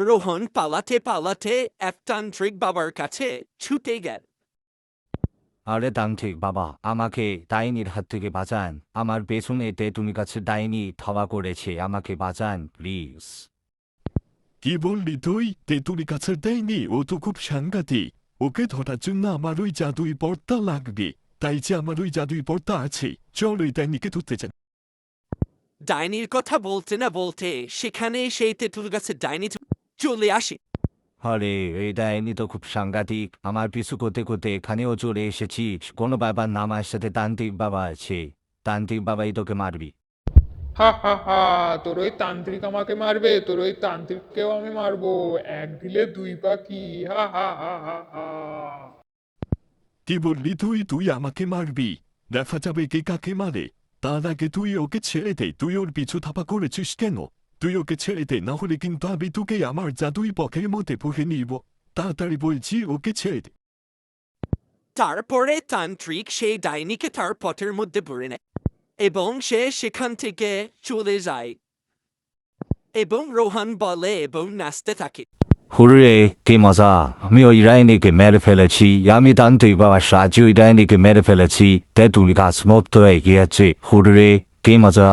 রোহন পালাতে পালাতে এক তান্ত্রিক বাবার কাছে ছুটে গেল। আরে তান্ত্রিক বাবা, আমাকে ডাইনির হাত থেকে বাঁচান। আমার পেছনে তেঁতুল গাছের ডাইনি ধাওয়া করেছে, আমাকে বাঁচান প্লিজ। কি বললি তুই? তেঁতুল গাছের ডাইনি? ও তো খুব সাংঘাতিক। ওকে ধরার জন্য আমার ওই জাদুই পর্দা লাগবে। তাই যে আমার ওই জাদুই পর্দা আছে, চল ওই ডাইনিকে ধরতে যান। ডাইনির কথা বলতে না বলতে সেখানে সেই তেঁতুল গাছের ডাইনি চলে আসে। আরে এই ডাইনি তো খুব সাংঘাতিক, আমার পিছু করতে করতে এখানেও চলে এসেছি। কোনো ব্যাপার না, আমার সাথে তান্ত্রিক বাবা আছে, তান্ত্রিক বাবাই তোকে মারবি। হা হা হা, তোর ওই তান্ত্রিক আমাকে মারবে? তোর ওই তান্ত্রিককেও আমি মারবো। এক ঢিলে দুই পাখি। হা হা হা হা হা। কি বললি তুই? তুই আমাকে মারবি? দেখা যাবে কে কাকে মারে। তার আগে তুই ওকে ছেড়ে দে। তুই ওর পিছু থাপা করেছিস কেন? তুই ওকে ছেড়ে দে, না হলে কিন্তু আমি তোকে আমার জাদুই পকের মধ্যে পুষে নিব। তাড়াতাড়ি বলছি, ওকে ছেড়ে দে। তারপরে তান্ত্রিক সেই ডাইনিকে তার পটের মধ্যে ভরে নেয় এবং সে সেখান থেকে চলে যায় এবং রোহন বলে এবং নাচতে থাকে। হুররে, কি মজা! আমি ওই ডাইনিকে মেরে ফেলেছি, আমি তান্ত্রিক বাবার সাহায্যে ওই ডাইনিকে মেরে ফেলেছি। তেঁতুল গাছ মুক্ত হয়ে গিয়েছে। হুররে, কি মজা!